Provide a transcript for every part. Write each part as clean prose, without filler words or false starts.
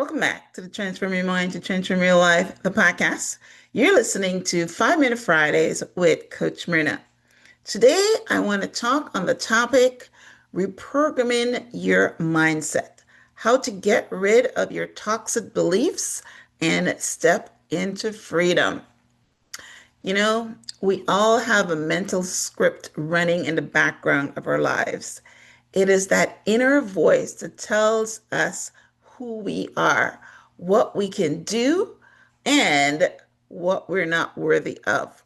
Welcome back to the Transform Your Mind to Transform Your Life, the podcast. You're listening to 5 Minute Fridays with Coach Myrna. Today, I want to talk on the topic reprogramming your mindset, how to get rid of your toxic beliefs and step into freedom. You know, we all have a mental script running in the background of our lives. It is that inner voice that tells us who we are, what we can do, and what we're not worthy of.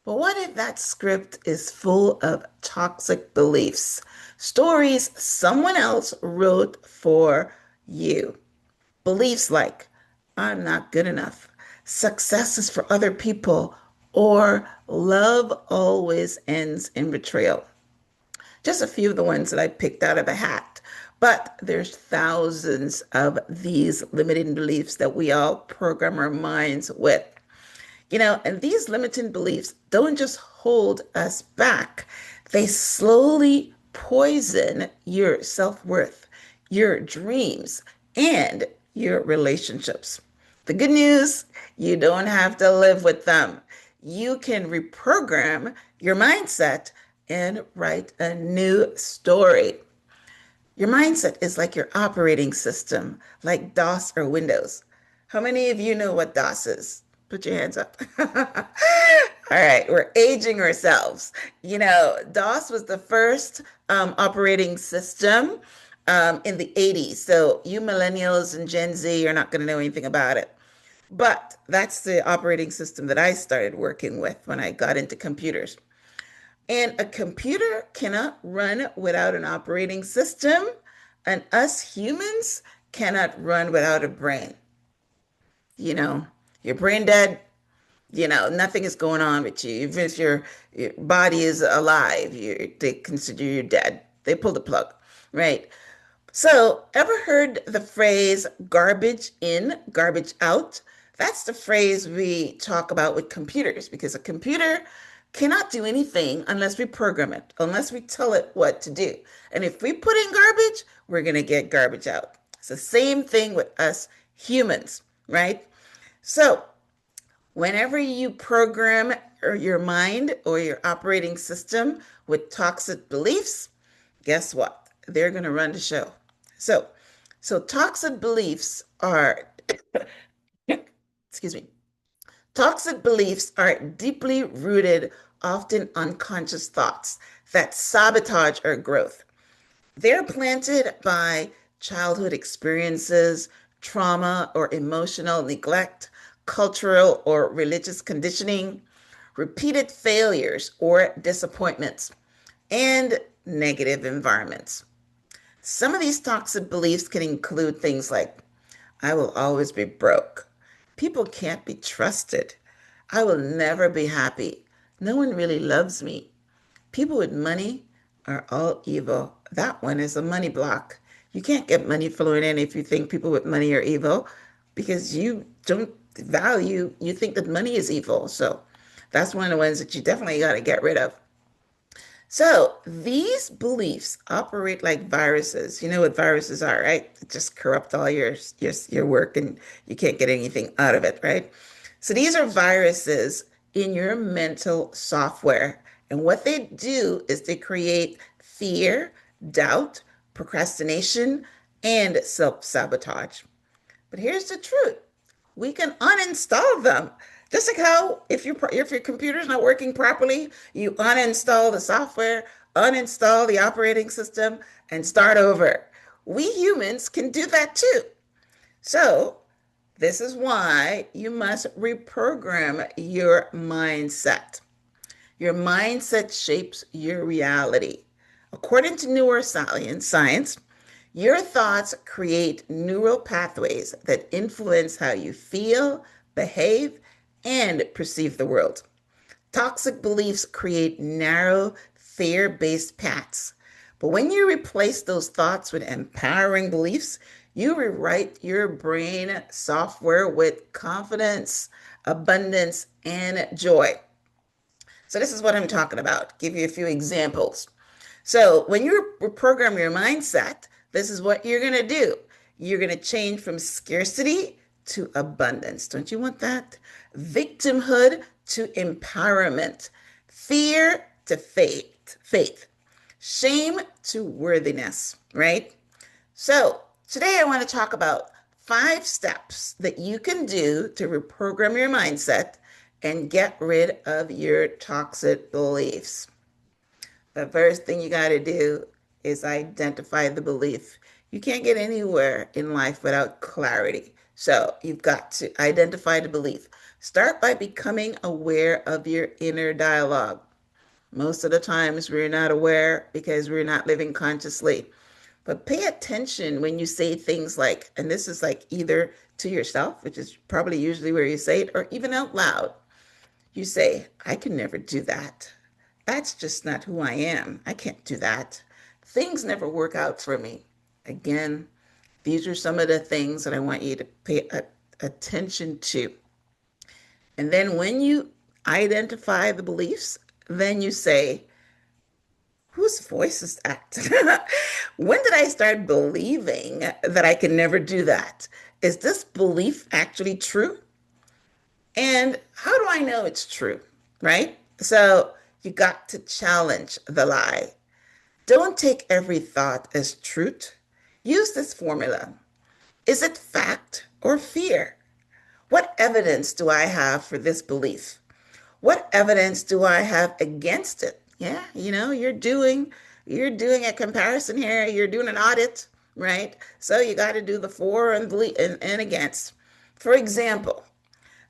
But what if that script is full of toxic beliefs, stories someone else wrote for you? Beliefs like, I'm not good enough, success is for other people, or love always ends in betrayal. Just a few of the ones that I picked out of a hat. But there's thousands of these limiting beliefs that we all program our minds with. And these limiting beliefs don't just hold us back, they slowly poison your self worth, your dreams, and your relationships. The good news, you don't have to live with them. You can reprogram your mindset and write a new story. Your mindset is like your operating system, like DOS or Windows. How many of you know what DOS is? Put your hands up. All right, we're aging ourselves. DOS was the first operating system in the 80s. So you millennials and Gen Z are not going to know anything about it. But that's the operating system that I started working with when I got into computers. And a computer cannot run without an operating system, and us humans cannot run without a brain. You know, your brain dead, nothing is going on with you. Even if your body is alive, they consider you dead. They pull the plug, right? So, ever heard the phrase garbage in, garbage out? That's the phrase we talk about with computers because a computer cannot do anything unless we program it, unless we tell it what to do. And if we put in garbage, we're going to get garbage out. It's the same thing with us humans, right? So, whenever you program your mind or your operating system with toxic beliefs, guess what? They're going to run the show. So, so toxic beliefs are, excuse me, toxic beliefs are deeply rooted, often unconscious thoughts that sabotage our growth. They're planted by childhood experiences, trauma or emotional neglect, cultural or religious conditioning, repeated failures or disappointments, and negative environments. Some of these toxic beliefs can include things like, I will always be broke. People can't be trusted. I will never be happy. No one really loves me. People with money are all evil. That one is a money block. You can't get money flowing in if you think people with money are evil because you don't you think that money is evil. So that's one of the ones that you definitely got to get rid of. So these beliefs operate like viruses. You know what viruses are, right? They just corrupt all your work and you can't get anything out of it, right? So these are viruses in your mental software. And what they do is they create fear, doubt, procrastination, and self-sabotage. But here's the truth. We can uninstall them. Just like how if your computer's not working properly, you uninstall the software, uninstall the operating system, and start over. We humans can do that too. So this is why you must reprogram your mindset. Your mindset shapes your reality. According to neuroscience, your thoughts create neural pathways that influence how you feel, behave, and perceive the world. Toxic beliefs create narrow, fear based paths. But when you replace those thoughts with empowering beliefs, you rewrite your brain software with confidence, abundance, and joy. So, this is what I'm talking about. Give you a few examples. So when you program your mindset, this is what you're going to do. You're going to change from scarcity to abundance. Don't you want that? Victimhood to empowerment. Fear to faith. Shame to worthiness, right? So, today I want to talk about 5 steps that you can do to reprogram your mindset and get rid of your toxic beliefs. The first thing you got to do is identify the belief. You can't get anywhere in life without clarity. So you've got to identify the belief. Start by becoming aware of your inner dialogue. Most of the times we're not aware because we're not living consciously. But pay attention when you say things like, and this is like either to yourself, which is probably usually where you say it, or even out loud. You say, I can never do that. That's just not who I am. I can't do that. Things never work out for me. Again, these are some of the things that I want you to pay attention to. And then when you identify the beliefs, then you say, whose voice is that? When did I start believing that I can never do that? Is this belief actually true? And how do I know it's true? Right? So you got to challenge the lie. Don't take every thought as truth. Use this formula. Is it fact or fear? What evidence do I have for this belief? What evidence do I have against it? Yeah, you're doing a comparison here. You're doing an audit, right? So you got to do the for and against. For example,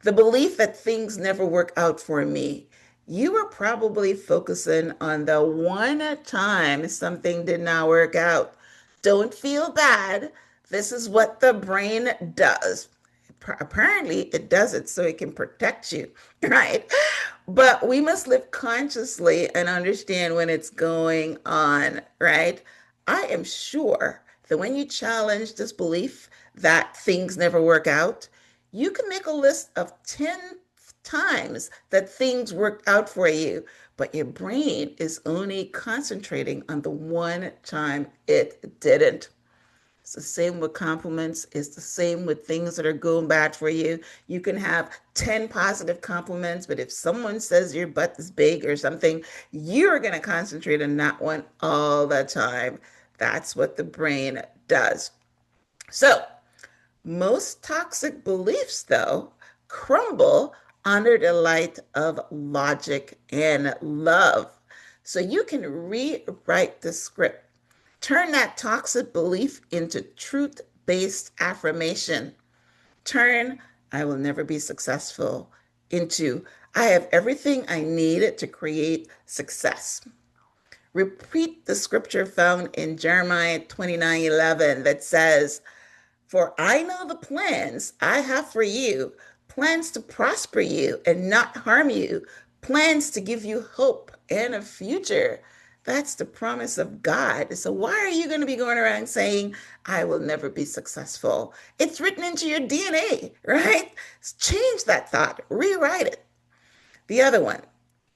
the belief that things never work out for me. You are probably focusing on the one time something did not work out. Don't feel bad. This is what the brain does. Apparently, it does it so it can protect you, right? But we must live consciously and understand when it's going on, right? I am sure that when you challenge this belief that things never work out, you can make a list of 10 times that things worked out for you, but your brain is only concentrating on the one time it didn't. It's the same with compliments. It's the same with things that are going bad for you. You can have 10 positive compliments, but if someone says your butt is big or something, you're going to concentrate on that one all the time. That's what the brain does. So, most toxic beliefs, though, crumble under the light of logic and love. So you can rewrite the script. Turn that toxic belief into truth-based affirmation. Turn I will never be successful into I have everything I need to create success. Repeat the scripture found in Jeremiah 29:11 that says, for I know the plans I have for you, plans to prosper you and not harm you, plans to give you hope and a future. That's the promise of God. So why are you going to be going around saying, I will never be successful? It's written into your DNA, right? Change that thought, rewrite it. The other one,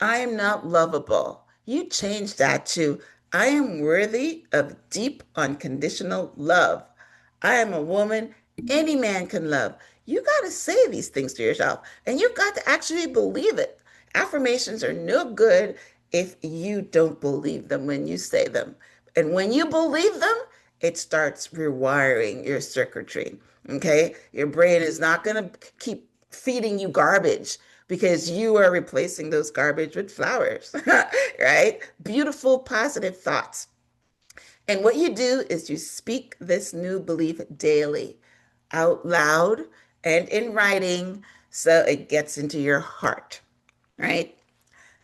I am not lovable. You change that to, I am worthy of deep, unconditional love. I am a woman any man can love. You got to say these things to yourself, and you've got to actually believe it. Affirmations are no good if you don't believe them when you say them. And when you believe them, it starts rewiring your circuitry. Okay? Your brain is not going to keep feeding you garbage because you are replacing those garbage with flowers, right? Beautiful, positive thoughts. And what you do is you speak this new belief daily, out loud and in writing, so it gets into your heart, right?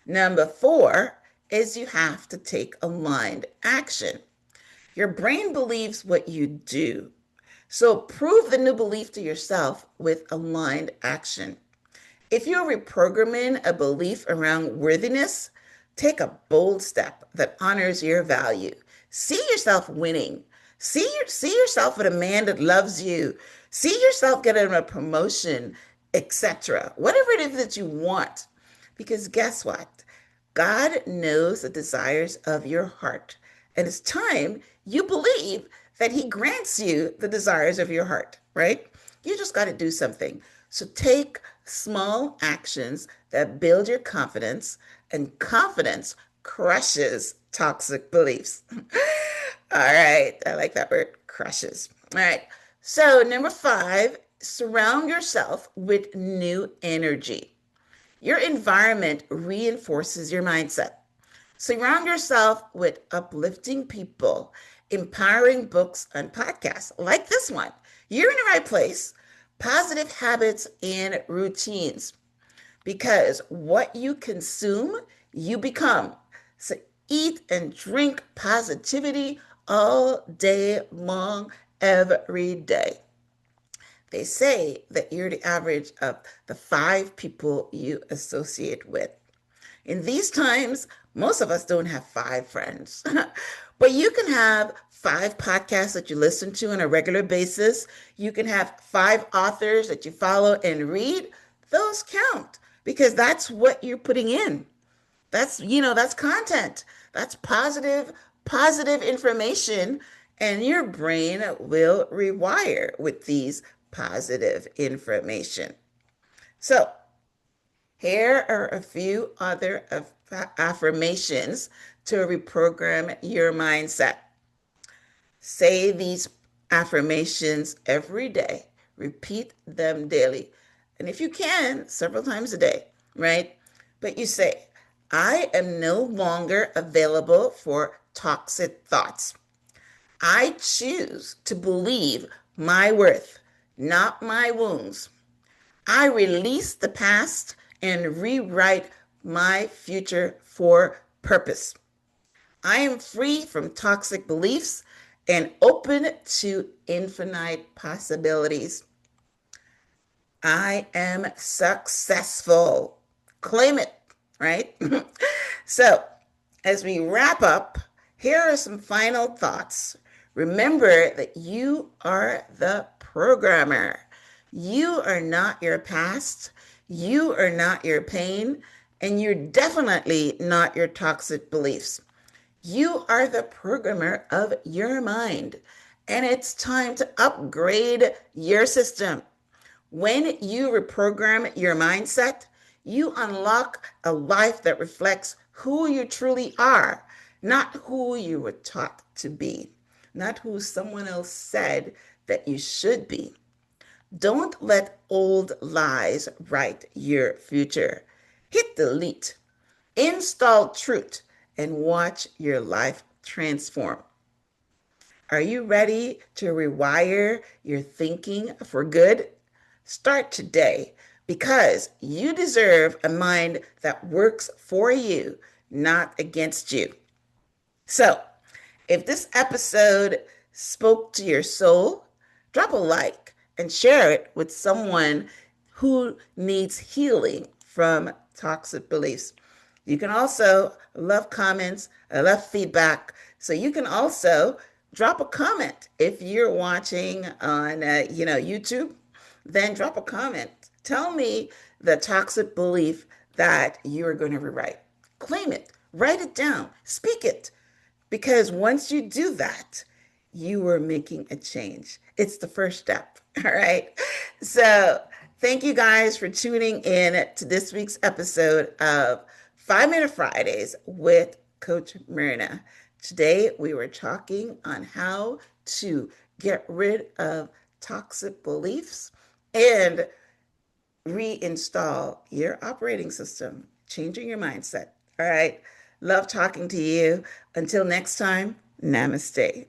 Number 4 is you have to take aligned action. Your brain believes what you do. So prove the new belief to yourself with aligned action. If you're reprogramming a belief around worthiness, take a bold step that honors your value. See yourself winning. See yourself with a man that loves you. See yourself getting a promotion, etc. Whatever it is that you want. Because guess what? God knows the desires of your heart. And it's time you believe that he grants you the desires of your heart, right? You just got to do something. So take small actions that build your confidence, and confidence crushes toxic beliefs. All right, I like that word, crushes. All right, so number 5, surround yourself with new energy. Your environment reinforces your mindset. Surround yourself with uplifting people, empowering books and podcasts like this one. You're in the right place. Positive habits and routines, because what you consume, you become. So eat and drink positivity all day long, every day. They say that you're the average of the 5 people you associate with. In these times, most of us don't have 5 friends, but you can have 5 podcasts that you listen to on a regular basis. You can have 5 authors that you follow and read. Those count because that's what you're putting in. That's content. That's positive information, and your brain will rewire with these positive information. So, here are a few other affirmations to reprogram your mindset. Say these affirmations every day. Repeat them daily. And if you can, several times a day, right? But you say, I am no longer available for toxic thoughts. I choose to believe my worth, not my wounds. I release the past and rewrite my future for purpose. I am free from toxic beliefs and open to infinite possibilities. I am successful. Claim it, right? So, as we wrap up, here are some final thoughts. Remember that you are the programmer. You are not your past. You are not your pain. And you're definitely not your toxic beliefs. You are the programmer of your mind. And it's time to upgrade your system. When you reprogram your mindset, you unlock a life that reflects who you truly are, not who you were taught to be, not who someone else said that you should be. Don't let old lies write your future. Hit delete, install truth, and watch your life transform. Are you ready to rewire your thinking for good? Start today, because you deserve a mind that works for you, not against you. So, if this episode spoke to your soul, drop a like and share it with someone who needs healing from toxic beliefs. You can also love comments, I love feedback. So you can also drop a comment if you're watching on YouTube. Then drop a comment. Tell me the toxic belief that you are going to rewrite. Claim it. Write it down. Speak it. Because once you do that, you are making a change. It's the first step. All right. So thank you guys for tuning in to this week's episode of 5 Minute Fridays with Coach Myrna. Today we were talking on how to get rid of toxic beliefs and reinstall your operating system, changing your mindset. All right. Love talking to you. Until next time, namaste.